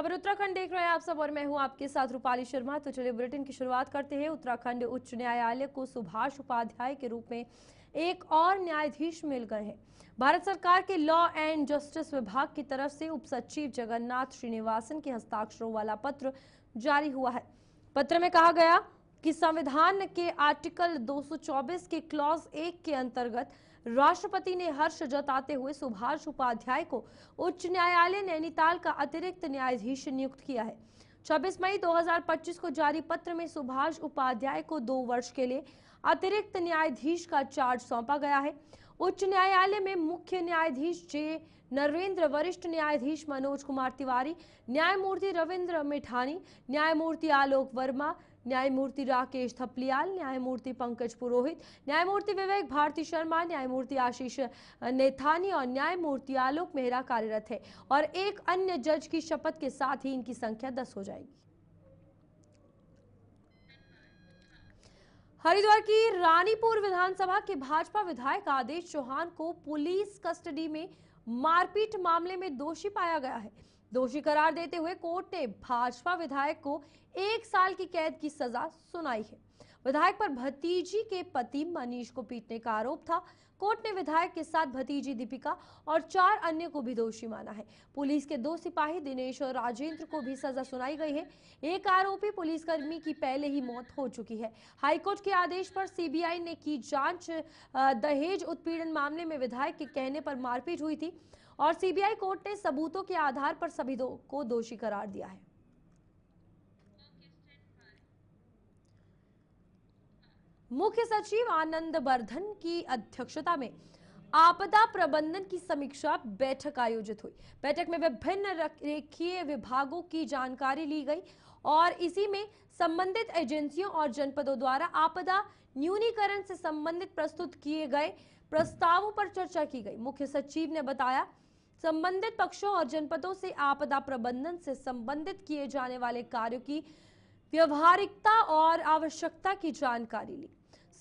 खबर उत्तराखंड देख रहे हैं आप सब और मैं हूं आपके साथ रूपाली शर्मा। तो चलिए बुलेटिन की शुरुआत करते हैं। उत्तराखंड उच्च न्यायालय को सुभाष उपाध्याय के रूप में एक और न्यायाधीश मिल गए हैं। भारत सरकार के लॉ एंड जस्टिस विभाग की तरफ से उप सचिव जगन्नाथ श्रीनिवासन के हस्ताक्षरों वाला पत्र जारी हुआ है। पत्र में कहा गया कि संविधान के आर्टिकल 224 के क्लॉज 1 के अंतर्गत राष्ट्रपति ने हर्ष जताते हुए सुभाष उपाध्याय को उच्च न्यायालय नैनीताल का अतिरिक्त न्यायाधीश नियुक्त किया है। 26 मई 2025 को जारी पत्र में सुभाष उपाध्याय को 2 वर्ष के लिए अतिरिक्त न्यायाधीश का चार्ज सौंपा गया है। उच्च न्यायालय में मुख्य न्यायाधीश जे नरेंद्र, वरिष्ठ न्यायाधीश मनोज कुमार तिवारी, न्यायमूर्ति रविंद्र मिठानी, न्यायमूर्ति आलोक वर्मा, न्यायमूर्ति राकेश थपलियाल, न्यायमूर्ति पंकज पुरोहित, न्यायमूर्ति विवेक भारती शर्मा, न्यायमूर्ति आशीष नेथानी और न्यायमूर्ति आलोक मेहरा कार्यरत है और एक अन्य जज की शपथ के साथ ही इनकी संख्या 10 हो जाएगी। हरिद्वार की रानीपुर विधानसभा के भाजपा विधायक आदेश चौहान को पुलिस कस्टडी में मारपीट मामले में दोषी पाया गया है। दोषी करार देते हुए कोर्ट ने भाजपा विधायक को 1 साल की कैद की सजा सुनाई है। विधायक पर भतीजी के पति मनीष को पीटने का आरोप था। कोर्ट ने विधायक के साथ भतीजी दीपिका और 4 अन्य को भी दोषी माना है। पुलिस के 2 सिपाही दिनेश और राजेंद्र को भी सजा सुनाई गई है। एक आरोपी पुलिसकर्मी की पहले ही मौत हो चुकी है। हाईकोर्ट के आदेश पर सीबीआई ने की जांच। दहेज उत्पीड़न मामले में विधायक के कहने पर मारपीट हुई थी और सीबीआई कोर्ट ने सबूतों के आधार पर सभी को दोषी करार दिया है। मुख्य सचिव आनंद वर्धन की अध्यक्षता में आपदा प्रबंधन की समीक्षा बैठक आयोजित हुई। बैठक में विभिन्न रेखीय विभागों की जानकारी ली गई और इसी में संबंधित एजेंसियों और जनपदों द्वारा आपदा न्यूनीकरण से संबंधित प्रस्तुत किए गए प्रस्तावों पर चर्चा की गई। मुख्य सचिव ने बताया संबंधित पक्षों और जनपदों से आपदा प्रबंधन से संबंधित किए जाने वाले कार्यों की व्यवहारिकता और आवश्यकता की जानकारी ली।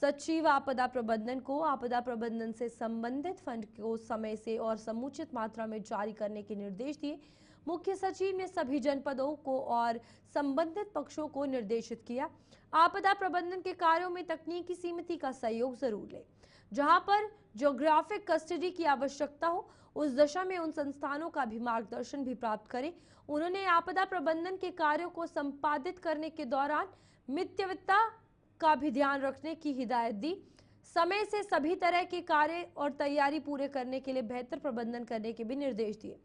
सचिव आपदा प्रबंधन को आपदा प्रबंधन से संबंधित फंड को समय से और समुचित मात्रा में जारी करने के निर्देश दिए। मुख्य सचिव ने सभी जनपदों को और संबंधित पक्षों को निर्देशित किया आपदा प्रबंधन के कार्यों में तकनीकी समिति का सहयोग जरूर ले। जहां पर ज्योग्राफिक कस्टडी की आवश्यकता हो उस दशा में उन संस्थानों का भी मार्गदर्शन भी प्राप्त करें। उन्होंने आपदा प्रबंधन के कार्यों को संपादित करने के दौरान मितव्ययिता का भी ध्यान रखने की हिदायत दी। समय से सभी तरह के कार्य और तैयारी पूरे करने के लिए बेहतर प्रबंधन करने के भी निर्देश दिए।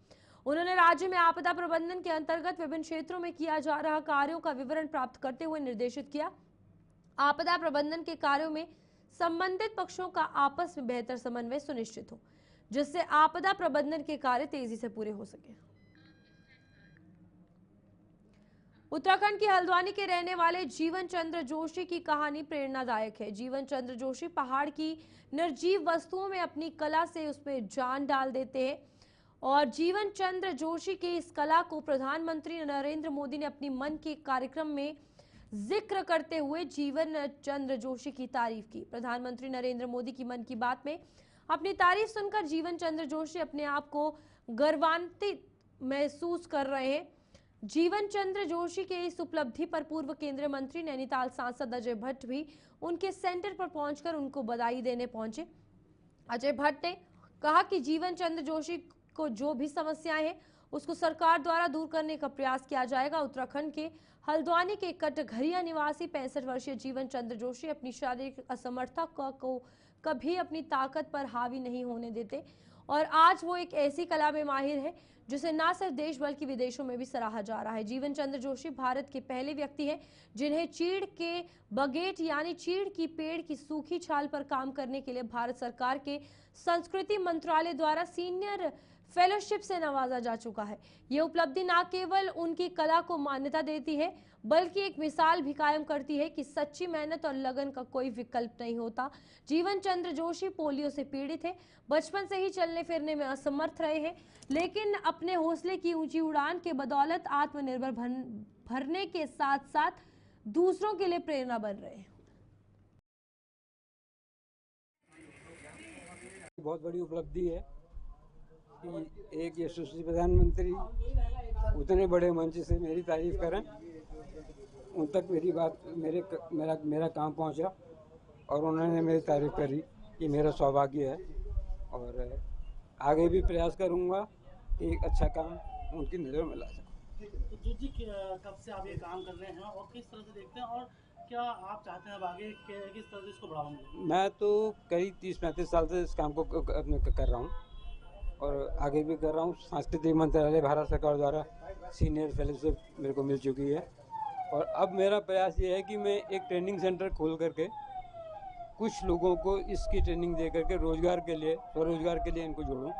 उन्होंने राज्य में आपदा प्रबंधन के अंतर्गत विभिन्न क्षेत्रों में किया जा रहा कार्यों का विवरण प्राप्त करते हुए निर्देशित किया। आपदा प्रबंधन के कार्यों में संबंधित पक्षों का आपस में बेहतर समन्वय सुनिश्चित हो, जिससे आपदा प्रबंधन के कार्य तेजी से पूरे हो सके। उत्तराखंड की हल्द्वानी के रहने वाले जीवन चंद्र जोशी की कहानी प्रेरणादायक है। जीवन चंद्र जोशी पहाड़ की निर्जीव वस्तुओं में अपनी कला से उसमें जान डाल देते हैं और जीवन चंद्र जोशी की इस कला को प्रधानमंत्री नरेंद्र मोदी ने अपनी मन के कार्यक्रम में जिक्र करते हुए जीवन चंद्र जोशी की तारीफ की। प्रधानमंत्री नरेंद्र मोदी की मन की बात में अपनी तारीफ सुनकर जीवन चंद्र जोशी अपने आप को गर्वान्वित महसूस कर रहे हैं। जीवन चंद्र जोशी के इस उपलब्धि पर पूर्व केंद्रीय मंत्री नैनीताल सांसद अजय भट्ट भी उनके सेंटर पर पहुंचकर उनको बधाई देने पहुंचे। अजय भट्ट ने कहा कि जीवन चंद्र जोशी को जो भी समस्याएं हैं उसको सरकार द्वारा दूर करने का प्रयास किया जाएगा। उत्तराखंड के हल्द्वानी के कटघरिया निवासी 65 वर्षीय जीवन चंद्र जोशी अपनी शारीरिक असमर्थता को कभी अपनी ताकत पर हावी नहीं होने देते और आज वो एक ऐसी कला में माहिर है जिसे न सिर्फ देश बल्कि विदेशों में भी सराहा जा रहा है। जीवन चंद्र जोशी भारत के पहले व्यक्ति हैं जिन्हें चीड़ के बगेट यानी चीड़ की पेड़ की सूखी छाल पर काम करने के लिए भारत सरकार के संस्कृति मंत्रालय द्वारा सीनियर फेलोशिप से नवाजा जा चुका है। ये उपलब्धि न केवल उनकी कला को मान्यता देती है बल्कि एक मिसाल भी कायम करती है कि सच्ची मेहनत और लगन का कोई विकल्प नहीं होता। जीवन चंद्र जोशी पोलियो से पीड़ित है, बचपन से ही चलने फिरने में असमर्थ रहे हैं, लेकिन अपने हौसले की ऊंची उड़ान के बदौलत आत्मनिर्भर भरने के साथ साथ दूसरों के लिए प्रेरणा बन रहे हैं। बहुत बड़ी उपलब्धि है कि एक यशस्वी प्रधानमंत्री उतने बड़े मंच से मेरी तारीफ करें, उन तक मेरी बात मेरा काम पहुंचा और उन्होंने मेरी तारीफ करी। ये मेरा सौभाग्य है और आगे भी प्रयास करूंगा कि एक अच्छा काम उनकी नज़र में ला सकूं। तो जोशी जी कब से आप ये काम कर रहे हैं और किस तरह से देखते हैं, और क्या आप चाहते हैं अब आगे किस तरह से इसको बढ़ावा मिले? मैं तो करीब 30-35 साल से इस काम को अपने कर रहा हूँ और आगे भी कर रहा हूँ। सांस्कृतिक मंत्रालय भारत सरकार द्वारा सीनियर फेलोशिप मेरे को मिल चुकी है और अब मेरा प्रयास ये है कि मैं एक ट्रेनिंग सेंटर खोल करके कुछ लोगों को इसकी ट्रेनिंग दे करके रोजगार के लिए, स्वरोजगार के लिए इनको जोड़ूं।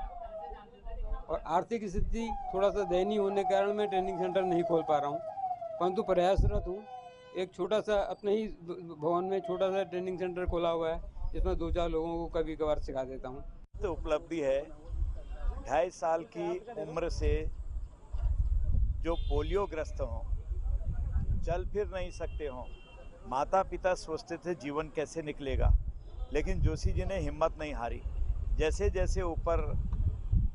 और आर्थिक स्थिति थोड़ा सा दयनीय होने के कारण मैं ट्रेनिंग सेंटर नहीं खोल पा रहा हूँ, परंतु प्रयासरत हूँ। एक छोटा सा अपने ही भवन में छोटा सा ट्रेनिंग सेंटर खोला हुआ है, जिसमें 2-4 लोगों को कभी कभार सिखा देता हूँ। तो उपलब्धि है 2.5 साल की उम्र से जो पोलियो ग्रस्त हों, चल फिर नहीं सकते हों, माता पिता सोचते थे जीवन कैसे निकलेगा, लेकिन जोशी जी ने हिम्मत नहीं हारी। जैसे जैसे ऊपर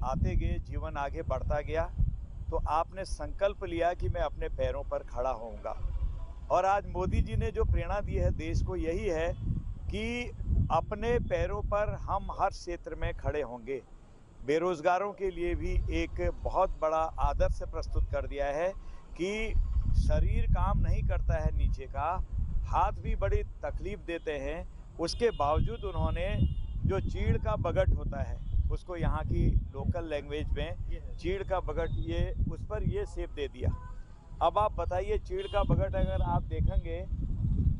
आते गए, जीवन आगे बढ़ता गया, तो आपने संकल्प लिया कि मैं अपने पैरों पर खड़ा होऊंगा। और आज मोदी जी ने जो प्रेरणा दी है देश को, यही है कि अपने पैरों पर हम हर क्षेत्र में खड़े होंगे। बेरोजगारों के लिए भी एक बहुत बड़ा आदर्श प्रस्तुत कर दिया है कि शरीर काम नहीं करता है नीचे का, हाथ भी बड़ी तकलीफ देते हैं, उसके बावजूद उन्होंने जो चीड़ का बगट होता है, उसको यहाँ की लोकल लैंग्वेज में चीड़ का बगट, ये उस पर ये शेप दे दिया। अब आप बताइए, चीड़ का बगट अगर आप देखेंगे,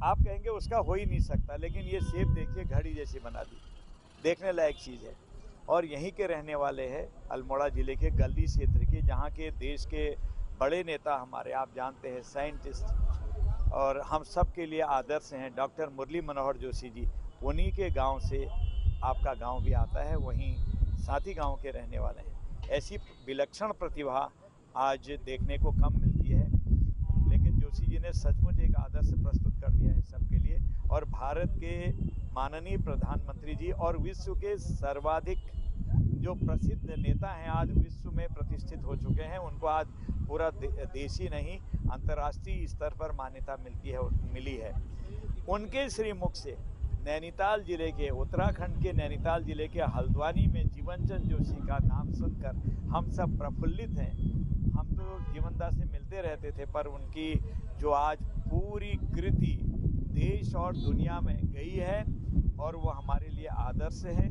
आप कहेंगे उसका हो ही नहीं सकता, लेकिन ये शेप देखिए घड़ी जैसी बना दी, देखने लायक चीज़ है। और यहीं के रहने वाले हैं, अल्मोड़ा ज़िले के गल्ली क्षेत्र के, जहाँ के देश के बड़े नेता हमारे, आप जानते हैं, साइंटिस्ट और हम सब के लिए आदर्श हैं, डॉक्टर मुरली मनोहर जोशी जी, उन्हीं के गांव से आपका गांव भी आता है, वहीं साथी गांव के रहने वाले हैं। ऐसी विलक्षण प्रतिभा आज देखने को कम मिलती है, लेकिन जोशी जी ने सचमुच एक आदर्श प्रस्तुत कर दिया है सबके लिए। और भारत के माननीय प्रधानमंत्री जी और विश्व के सर्वाधिक जो प्रसिद्ध नेता हैं, आज विश्व में प्रतिष्ठित हो चुके हैं, उनको आज पूरा देश ही नहीं, अंतर्राष्ट्रीय स्तर पर मान्यता मिली है। उनके श्रीमुख से नैनीताल जिले के, उत्तराखंड के नैनीताल जिले के हल्द्वानी में जीवनचंद जोशी का नाम सुनकर हम सब प्रफुल्लित हैं। हम तो जीवनदास से मिलते रहते थे, पर उनकी जो आज पूरी कृति देश और दुनिया में गई है और वो हमारे लिए आदर्श है।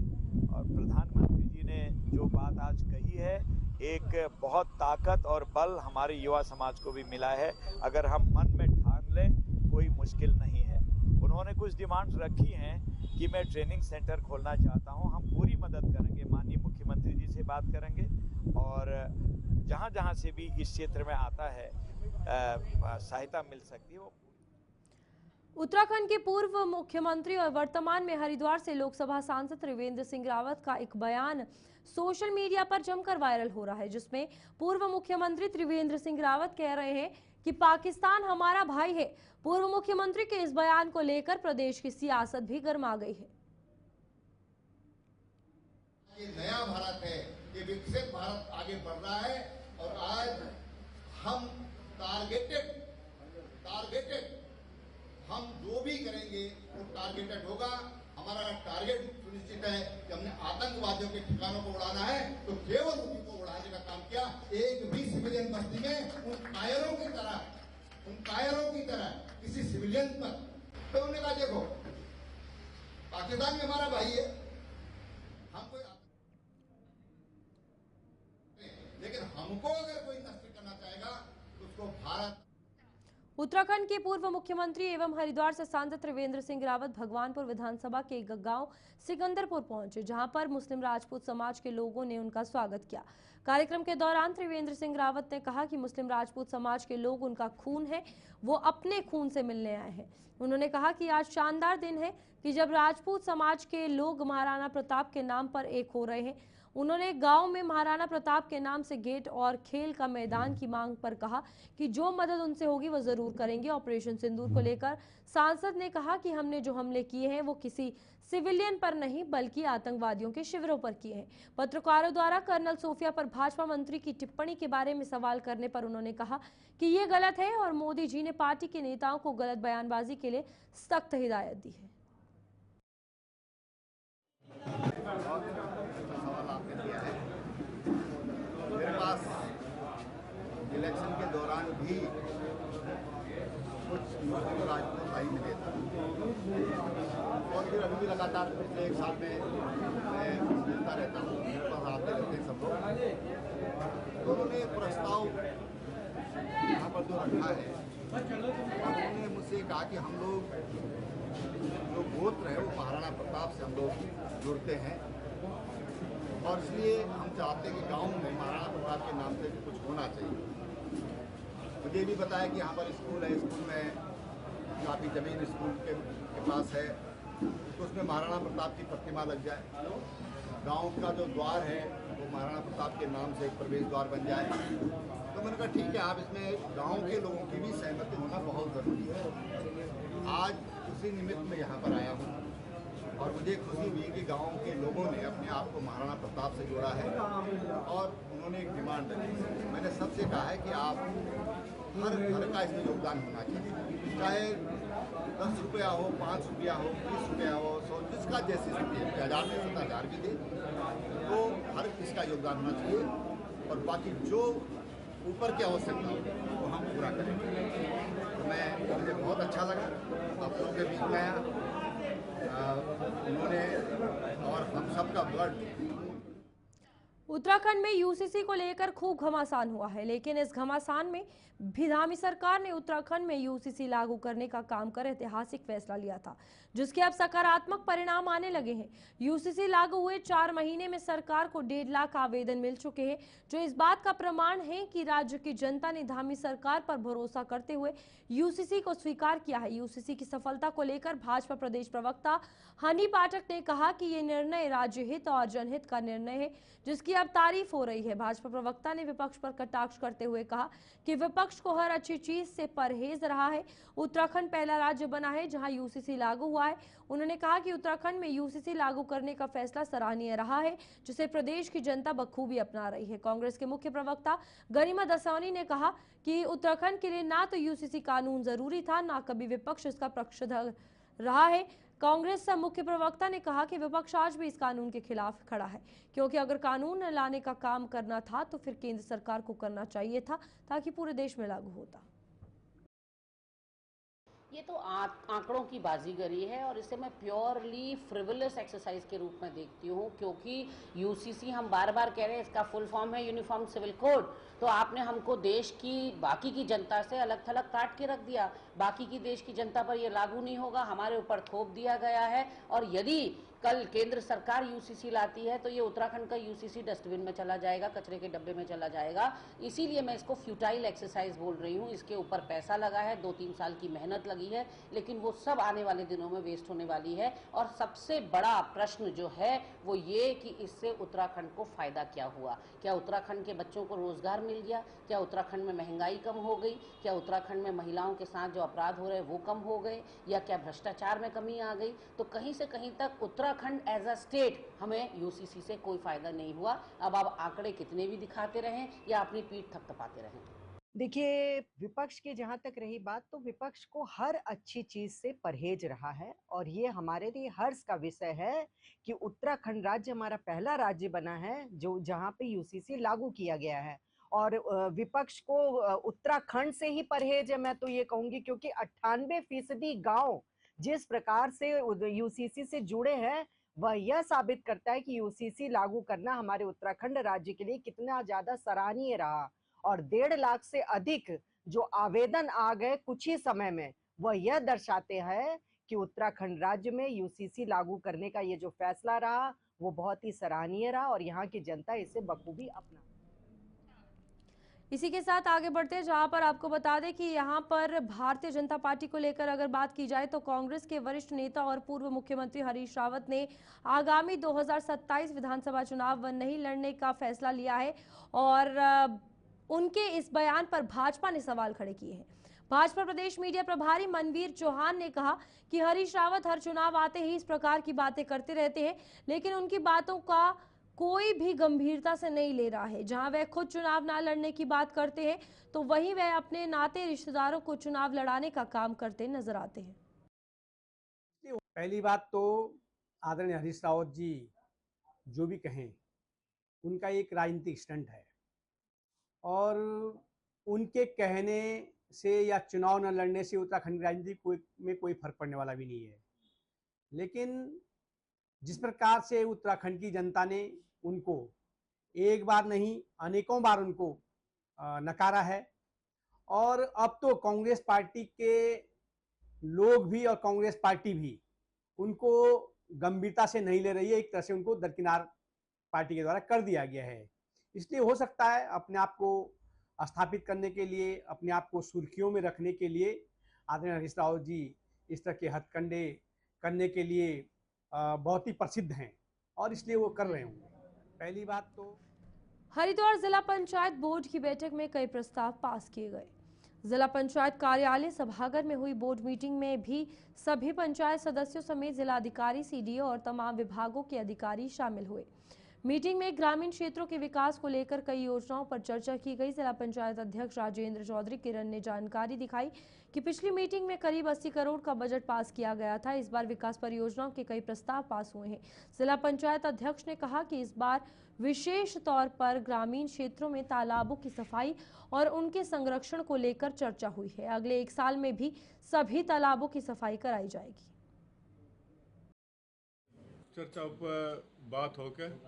और प्रधानमंत्री जी ने जो बात आज कही है, एक बहुत ताकत और बल हमारे युवा समाज को भी मिला है। अगर हम मन में ठान लें, कोई मुश्किल नहीं है। उन्होंने कुछ डिमांड्स रखी हैं कि मैं ट्रेनिंग सेंटर खोलना चाहता हूं, हम पूरी मदद करेंगे, माननीय मुख्यमंत्री जी से बात करेंगे और जहां जहां से भी इस क्षेत्र में आता है सहायता मिल सकती है वो। उत्तराखंड के पूर्व मुख्यमंत्री और वर्तमान में हरिद्वार से लोकसभा सांसद त्रिवेंद्र सिंह रावत का एक बयान सोशल मीडिया पर जमकर वायरल हो रहा है, जिसमें पूर्व मुख्यमंत्री त्रिवेंद्र सिंह रावत कह रहे हैं कि पाकिस्तान हमारा भाई है। पूर्व मुख्यमंत्री के इस बयान को लेकर प्रदेश की सियासत भी गर्मा गई है। ये नया भारत है, ये विकसित भारत आगे बढ़ रहा है और आज हम टारगेटेड हम जो भी करेंगे वो टारगेटेड होगा। हमारा टारगेट सुनिश्चित है कि हमने आतंकवादियों के ठिकानों को उड़ाना है, तो केवल उन्हीं को उड़ाने का काम किया। एक भी सिविलियन बस्ती में उन कायरों की तरह किसी सिविलियन पर तो उन्होंने कहा देखो पाकिस्तान भी हमारा भाई है, हमको लेकिन हमको अगर कोई नष्ट करना चाहेगा तो उसको भारत। उत्तराखंड के पूर्व मुख्यमंत्री एवं हरिद्वार से सांसद त्रिवेंद्र सिंह रावत भगवानपुर विधानसभा के एक गांव सिकंदरपुर पहुंचे, जहां पर मुस्लिम राजपूत समाज के लोगों ने उनका स्वागत किया। कार्यक्रम के दौरान त्रिवेंद्र सिंह रावत ने कहा कि मुस्लिम राजपूत समाज के लोग उनका खून है, वो अपने खून से मिलने आए हैं। उन्होंने कहा कि आज शानदार दिन है कि जब राजपूत समाज के लोग महाराणा प्रताप के नाम पर एक हो रहे हैं। उन्होंने गांव में महाराणा प्रताप के नाम से गेट और खेल का मैदान की मांग पर कहा कि जो मदद उनसे होगी वो जरूर करेंगे। ऑपरेशन सिंदूर को लेकर सांसद ने कहा कि हमने जो हमले किए हैं वो किसी सिविलियन पर नहीं बल्कि आतंकवादियों के शिविरों पर किए हैं। पत्रकारों द्वारा कर्नल सोफिया पर भाजपा मंत्री की टिप्पणी के बारे में सवाल करने पर उन्होंने कहा कि ये गलत है और मोदी जी ने पार्टी के नेताओं को गलत बयानबाजी के लिए सख्त हिदायत दी है। सवाल आपने दिया है। मेरे पास इलेक्शन के दौरान भी कुछ राजनीतिक आई मिले था और फिर अभी भी लगातार पिछले एक साल में मैं मिलता रहता हूँ, मेरे पास आते रहते हैं सब लोग। तो उन्होंने प्रस्ताव यहाँ पर जो रखा है उन्होंने मुझसे कहा कि हम लोग जो गोत्र है वो महाराणा प्रताप से हम लोग जुड़ते हैं और इसलिए हम चाहते हैं कि गांव में महाराणा प्रताप के नाम से कुछ होना चाहिए। मुझे भी बताया कि यहाँ पर स्कूल है, स्कूल में काफ़ी ज़मीन स्कूल के पास है, तो उसमें महाराणा प्रताप की प्रतिमा लग जाए। गांव का जो द्वार है वो महाराणा प्रताप के नाम से एक प्रवेश द्वार बन जाए। तो मैंने कहा ठीक है, आप इसमें गांव के लोगों की भी सहमति होना बहुत ज़रूरी है। आज उसी निमित्त में यहाँ पर आया हूँ और मुझे खुशी हुई कि गांव के लोगों ने अपने आप को महाराणा प्रताप से जोड़ा है और उन्होंने एक डिमांड रखी। मैंने सबसे कहा है कि आप हर घर का इसमें योगदान होना चाहिए, चाहे 10 रुपया हो, 5 रुपया हो, 20 रुपया हो, 100, जिसका जैसी स्थिति है, 1000 में 1000 भी दे, तो हर किसका योगदान होना चाहिए और बाकी जो ऊपर की आवश्यकता हो वो हम पूरा करेंगे। तो मुझे बहुत अच्छा लगा आप लोगों के बीच में आया। उन्होंने और हम सबका ब्लड। उत्तराखंड में यूसीसी को लेकर खूब घमासान हुआ है, लेकिन इस घमासान में भिधामी सरकार ने उत्तराखंड में यूसीसी लागू करने का काम कर ऐतिहासिक फैसला लिया था, जिसके अब सकारात्मक परिणाम आने लगे हैं। यूसीसी लागू हुए 4 महीने में सरकार को 1.5 लाख आवेदन मिल चुके हैं, जो इस बात का प्रमाण है कि राज्य की जनता ने धामी सरकार पर भरोसा करते हुए यूसीसी को स्वीकार किया है। यूसीसी की सफलता को लेकर भाजपा प्रदेश प्रवक्ता हनी पाठक ने कहा कि ये निर्णय राज्य हित और जनहित का निर्णय है, जिसकी अब तारीफ हो रही है। भाजपा प्रवक्ता ने विपक्ष पर कटाक्ष करते हुए कहा कि विपक्ष को हर अच्छी चीज से परहेज रहा है। उत्तराखंड पहला राज्य बना है जहां यूसीसी लागू हुआ है। उन्होंने कहा कि उत्तराखंड में यूसीसी लागू करने का फैसला सराहनीय रहा है, जिसे प्रदेश की जनता बखूबी अपना रही है। कांग्रेस के मुख्य प्रवक्ता गरिमा दसानी ने कहा कि उत्तराखंड के लिए ना तो यूसीसी कानून जरूरी था, ना कभी विपक्ष इसका पक्षधर रहा है। कांग्रेस मुख्य प्रवक्ता ने कहा कि विपक्ष आज भी इस कानून के खिलाफ खड़ा है, क्योंकि अगर कानून लाने का काम करना था तो फिर केंद्र सरकार को करना चाहिए था, ताकि पूरे देश में लागू होता। ये तो आंकड़ों की बाजीगरी है और इसे मैं प्योरली फ्रिवलस एक्सरसाइज के रूप में देखती हूँ, क्योंकि यूसीसी हम बार बार कह रहे हैं इसका फुल फॉर्म है यूनिफॉर्म सिविल कोड। तो आपने हमको देश की बाकी की जनता से अलग थलग काट के रख दिया, बाकी की देश की जनता पर ये लागू नहीं होगा, हमारे ऊपर थोप दिया गया है। और यदि कल केंद्र सरकार यूसीसी लाती है तो ये उत्तराखंड का यूसीसी डस्टबिन में चला जाएगा, कचरे के डब्बे में चला जाएगा। इसीलिए मैं इसको फ्यूटाइल एक्सरसाइज बोल रही हूँ। इसके ऊपर पैसा लगा है, 2-3 साल की मेहनत लगी है, लेकिन वो सब आने वाले दिनों में वेस्ट होने वाली है। और सबसे बड़ा प्रश्न जो है वो ये कि इससे उत्तराखंड को फायदा क्या हुआ। क्या उत्तराखंड के बच्चों को रोजगार मिल गया? क्या उत्तराखंड में महंगाई कम हो गई? क्या उत्तराखंड में महिलाओं के साथ जो अपराध हो रहे हैं वो कम हो गए? या क्या भ्रष्टाचार में कमी आ गई? तो कहीं से कहीं तक उत्तराखंड एज अ स्टेट हमें यूसीसी से कोई फायदा नहीं हुआ। अब आप आंकड़े कितने भी दिखाते रहें या अपनी पीठ थपथपाते रहें। देखिए, विपक्ष की जहां तक रही बात, तो विपक्ष को हर अच्छी चीज से परहेज रहा है और ये हमारे लिए हर्ष का विषय है कि उत्तराखंड राज्य हमारा पहला राज्य बना है जो जहां पे यूसीसी लागू किया गया है। और विपक्ष को उत्तराखंड से ही परहेज है, मैं तो ये कहूंगी, क्योंकि 98% गांव जिस प्रकार से यूसीसी से जुड़े हैं वह यह साबित करता है कि यूसीसी लागू करना हमारे उत्तराखंड राज्य के लिए कितना ज्यादा सराहनीय रहा। और 1.5 लाख से अधिक जो आवेदन आ गए कुछ ही समय में, वह यह दर्शाते हैं कि उत्तराखंड राज्य में यूसीसी लागू करने का ये जो फैसला रहा वो बहुत ही सराहनीय रहा और यहाँ की जनता इसे बखूबी अपना। इसी के साथ आगे बढ़ते हैं, जहां पर आपको बता दें कि यहां पर भारतीय जनता पार्टी को लेकर अगर बात की जाए तो कांग्रेस के वरिष्ठ नेता और पूर्व मुख्यमंत्री हरीश रावत ने आगामी 2027 विधानसभा चुनाव नहीं लड़ने का फैसला लिया है और उनके इस बयान पर भाजपा ने सवाल खड़े किए हैं। भाजपा प्रदेश मीडिया प्रभारी मनवीर चौहान ने कहा कि हरीश रावत हर चुनाव आते ही इस प्रकार की बातें करते रहते हैं, लेकिन उनकी बातों का कोई भी गंभीरता से नहीं ले रहा है। जहां वह खुद चुनाव ना लड़ने की बात करते हैं तो वहीं वह अपने नाते रिश्तेदारों को चुनाव लड़ाने का काम करते नजर आते हैं। पहली बात तो आदरणीय हरीश रावत जी जो भी कहें उनका एक राजनीतिक स्टंट है और उनके कहने से या चुनाव न लड़ने से उत्तराखंड की राजनीति में कोई फर्क पड़ने वाला भी नहीं है। लेकिन जिस प्रकार से उत्तराखंड की जनता ने उनको एक बार नहीं अनेकों बार उनको नकारा है और अब तो कांग्रेस पार्टी के लोग भी और कांग्रेस पार्टी भी उनको गंभीरता से नहीं ले रही है। एक तरह से उनको दरकिनार पार्टी के द्वारा कर दिया गया है। इसलिए हो सकता है अपने आप को स्थापित करने के लिए, अपने आप को सुर्खियों में रखने के लिए आदरणीय हरीश रावत जी इस तरह के हथकंडे करने के लिए बहुत ही प्रसिद्ध हैं और इसलिए वो कर रहे होंगे। पहली बात तो हरिद्वार जिला पंचायत बोर्ड की बैठक में कई प्रस्ताव पास किए गए। जिला पंचायत कार्यालय सभागार में हुई बोर्ड मीटिंग में भी सभी पंचायत सदस्यों समेत जिलाधिकारी, सीडीओ और तमाम विभागों के अधिकारी शामिल हुए। मीटिंग में ग्रामीण क्षेत्रों के विकास को लेकर कई योजनाओं पर चर्चा की गई। जिला पंचायत अध्यक्ष राजेंद्र चौधरी किरण ने जानकारी दिखाई कि पिछली मीटिंग में करीब 80 करोड़ का बजट पास किया गया था। इस बार विकास परियोजनाओं के कई प्रस्ताव पास हुए हैं। जिला पंचायत अध्यक्ष ने कहा कि इस बार विशेष तौर पर ग्रामीण क्षेत्रों में तालाबों की सफाई और उनके संरक्षण को लेकर चर्चा हुई है। अगले 1 साल में भी सभी तालाबों की सफाई कराई जाएगी। चर्चा पर बात होकर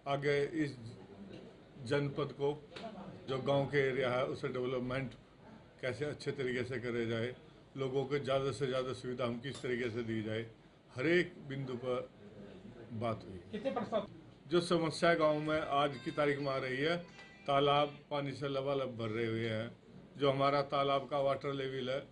आगे इस जनपद को जो गांव के एरिया है उसे डेवलपमेंट कैसे अच्छे तरीके से करे जाए, लोगों को ज़्यादा से ज़्यादा सुविधा हम किस तरीके से दी जाए, हर एक बिंदु पर बात हुई। कितने प्रस्ताव? जो समस्या गांव में आज की तारीख में आ रही है, तालाब पानी से लबालब भर रहे हुए हैं। जो हमारा तालाब का वाटर लेवल है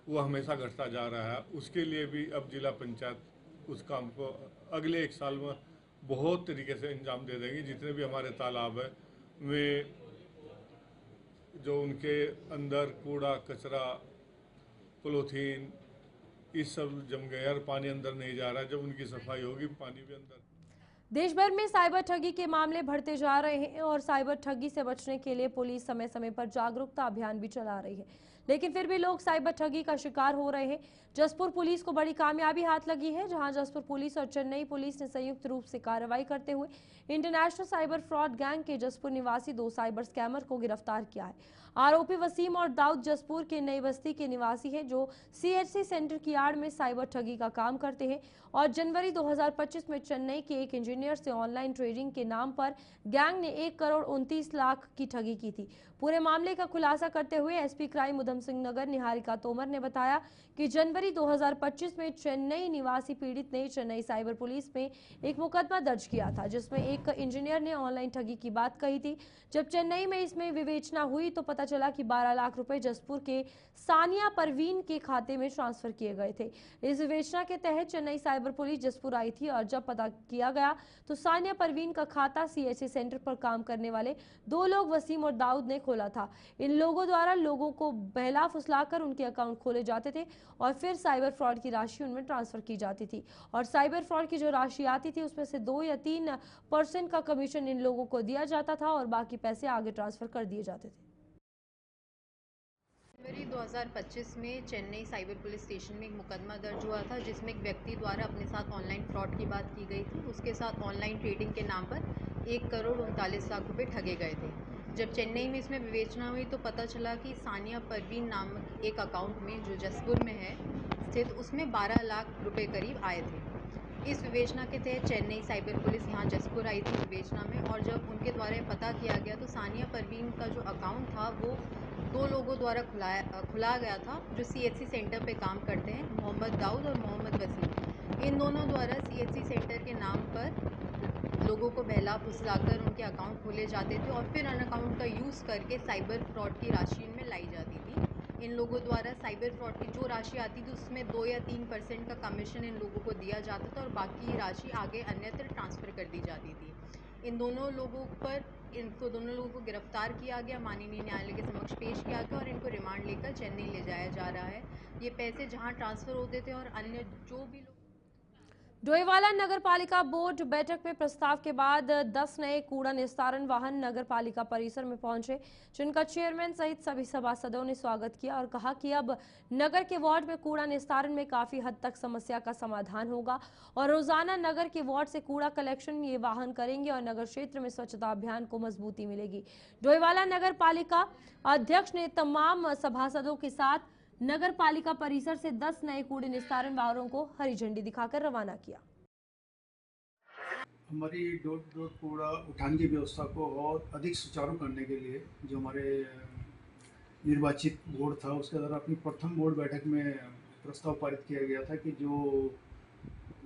वो हमेशा घटता जा रहा है। उसके लिए भी अब जिला पंचायत उस काम को अगले 1 साल में बहुत तरीके से अंजाम दे देंगे। जितने भी हमारे तालाब है वे जो उनके अंदर कूड़ा कचरा पॉलीथीन इस सब जम गए और पानी अंदर नहीं जा रहा है। जब उनकी सफाई होगी पानी भी अंदर। देश भर में साइबर ठगी के मामले बढ़ते जा रहे हैं और साइबर ठगी से बचने के लिए पुलिस समय समय पर जागरूकता अभियान भी चला रही है, लेकिन फिर भी लोग साइबर ठगी का शिकार हो रहे हैं। जसपुर पुलिस को बड़ी कामयाबी हाथ लगी है, जहां जसपुर पुलिस और चेन्नई पुलिस ने संयुक्त रूप से कार्रवाई करते हुए इंटरनेशनल साइबर फ्रॉड गैंग के जसपुर निवासी 2 साइबर स्कैमर को गिरफ्तार किया है। आरोपी वसीम और दाऊद जसपुर के नई बस्ती के निवासी हैं, जो सीएचसी सेंटर की आड़ में साइबर ठगी का काम करते हैं और जनवरी 2025 में चेन्नई के एक इंजीनियर से ऑनलाइन ट्रेडिंग के नाम पर गैंग ने 1 करोड़ 29 लाख की ठगी की थी। पूरे मामले का खुलासा करते हुए एसपी क्राइम उधम सिंह नगर निहारिका तोमर ने बताया कि जनवरी 2025 में चेन्नई निवासी पीड़ित ने चेन्नई साइबर पुलिस में एक मुकदमा दर्ज किया था, जिसमें एक इंजीनियर ने ऑनलाइन ठगी की बात कही थी। जब चेन्नई में इसमें विवेचना हुई तो पता चला कि 12 लाख रुपए जसपुर के सानिया परवीन के खाते में ट्रांसफर किए गए थे। इस विवेचना के तहत चेन्नई साइबर पुलिस जसपुर आई थी और जब पता किया गया तो सानिया परवीन का खाता सीएचसी सेंटर पर काम करने वाले 2 लोग वसीम और दाऊद ने खोला था। इन लोगों द्वारा लोगों को बहला फुसलाकर उनके अकाउंट खोले जाते थे और फिर साइबर फ्रॉड की राशि उनमें ट्रांसफर की जाती थी और साइबर फ्रॉड की जो राशि आती थी उसमें से 2 या 3% का कमीशन इन लोगों को दिया जाता था और बाकी पैसे आगे ट्रांसफर कर दिए जाते थे। जनवरी 2025 में चेन्नई साइबर पुलिस स्टेशन में एक मुकदमा दर्ज हुआ था, जिसमें एक व्यक्ति द्वारा अपने साथ ऑनलाइन फ्रॉड की बात की गई थी। उसके साथ ऑनलाइन ट्रेडिंग के नाम पर 1 करोड़ 39 लाख रुपए ठगे गए थे। जब चेन्नई में इसमें विवेचना हुई तो पता चला कि सानिया परवीन नामक एक अकाउंट में जो जसपुर में है स्थित, उसमें 12 लाख रुपए करीब आए थे। इस विवेचना के तहत चेन्नई साइबर पुलिस यहाँ जसपुर आई थी विवेचना में, और जब उनके द्वारा पता किया गया तो सानिया परवीन का जो अकाउंट था वो 2 लोगों द्वारा खुला गया था, जो सीएचसी सेंटर पे काम करते हैं, मोहम्मद दाऊद और मोहम्मद वसीम। इन दोनों द्वारा सीएचसी सेंटर के नाम पर लोगों को बहला फुसलाकर उनके अकाउंट खोले जाते थे और फिर अन अकाउंट का यूज़ करके साइबर फ्रॉड की राशि इनमें लाई जाती थी। इन लोगों द्वारा साइबर फ्रॉड की जो राशि आती थी उसमें 2 या 3% का कमीशन इन लोगों को दिया जाता था और बाकी राशि आगे अन्यत्र ट्रांसफ़र कर दी जाती थी। इनको दोनों लोगों को गिरफ्तार किया गया, माननीय न्यायालय के समक्ष पेश किया गया और इनको रिमांड लेकर चेन्नई ले जाया जा रहा है। ये पैसे जहां ट्रांसफ़र होते थे और अन्य जो भी लोग डोईवाला नगर पालिका बोर्ड बैठक में प्रस्ताव के बाद 10 नए कूड़ा निस्तारण वाहन नगर पालिका परिसर में पहुंचे, जिनका चेयरमैन सहित सभी सभासदों ने स्वागत किया और कहा कि अब नगर के वार्ड में कूड़ा निस्तारण में काफी हद तक समस्या का समाधान होगा और रोजाना नगर के वार्ड से कूड़ा कलेक्शन ये वाहन करेंगे और नगर क्षेत्र में स्वच्छता अभियान को मजबूती मिलेगी। डोईवाला नगर पालिका अध्यक्ष ने तमाम सभासदों के साथ नगर पालिका परिसर से 10 नए कूड़े निस्तारण वाहनों को हरी झंडी दिखाकर रवाना किया। हमारी डोर टू डोर कूड़ा उठाने की व्यवस्था को और अधिक सुचारू करने के लिए जो हमारे निर्वाचित बोर्ड था उसके द्वारा अपनी प्रथम बोर्ड बैठक में प्रस्ताव पारित किया गया था कि जो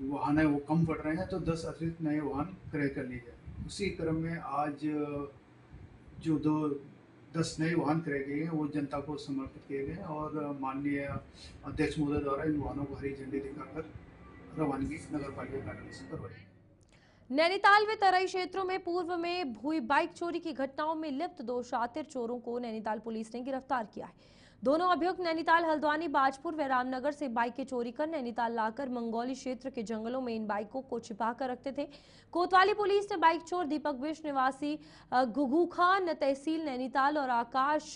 वाहन है वो कम पड़ रहे हैं तो 10 अतिरिक्त नए वाहन क्रय कर लिए गए। उसी क्रम में आज जो 10 नए वाहन क्रय किए गए वो जनता को समर्पित किए गए और माननीय अध्यक्ष महोदय द्वारा इन वाहनों को हरी झंडी दिखाकर रवानगी नगर पालिका कार्यालय से करवाई। नैनीताल व तराई क्षेत्रों में पूर्व में हुई बाइक चोरी की घटनाओं में लिप्त 2 शातिर चोरों को नैनीताल पुलिस ने गिरफ्तार किया है। दोनों अभियुक्त नैनीताल, हल्द्वानी, बाजपुर व रामनगर से बाइकें चोरी कर नैनीताल लाकर मंगोली क्षेत्र के जंगलों में इन बाइकों को छिपा कर रखते थे। कोतवाली पुलिस ने बाइक चोर दीपक बिश निवासी घुघू खान तहसील नैनीताल और आकाश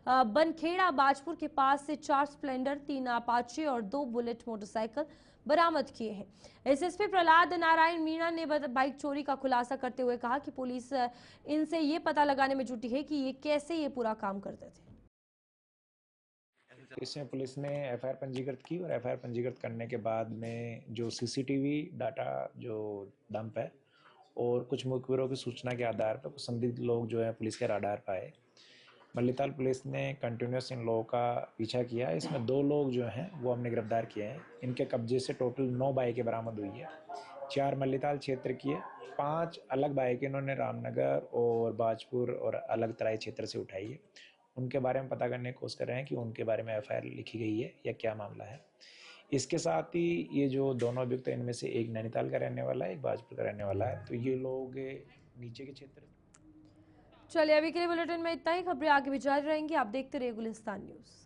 बनखेड़ा बाजपुर के पास से 4 स्प्लेंडर, 3 अपाचे और 2 बुलेट मोटरसाइकिल बरामद किए हैं। एसएसपी प्रहलाद नारायण मीणा ने बाइक चोरी का खुलासा करते हुए कहा कि पुलिस इनसे ये पता लगाने में जुटी है कि ये कैसे ये पूरा काम करते थे। इसमें पुलिस ने एफआईआर पंजीकृत की और एफआईआर पंजीकृत करने के बाद में जो सीसीटीवी डाटा जो डंप है और कुछ मुखबिरों की सूचना के आधार पर कुछ संदिग्ध लोग जो है पुलिस के राडार पाए। मल्लीताल पुलिस ने कंटिन्यूस इन लोगों का पीछा किया। इसमें 2 लोग जो हैं वो हमने गिरफ्तार किए हैं। इनके कब्जे से टोटल 9 बाइकें बरामद हुई है। 4 मल्लीताल क्षेत्र की है, 5 अलग बाइकें इन्होंने रामनगर और बाजपुर और अलग तराई क्षेत्र से उठाई है। उनके बारे में पता करने की कोशिश कर रहे हैं कि उनके बारे में एफआईआर लिखी गई है या क्या मामला है। इसके साथ ही ये जो दोनों अभियुक्त हैं इनमें से एक नैनीताल का रहने वाला है, एक बाजपुर का रहने वाला है। तो ये लोग नीचे के क्षेत्र। चलिए अभी के लिए बुलेटिन में इतना ही। खबरें आगे भी जारी रहेंगी, आप देखते रहिए गुलिस्तान न्यूज़।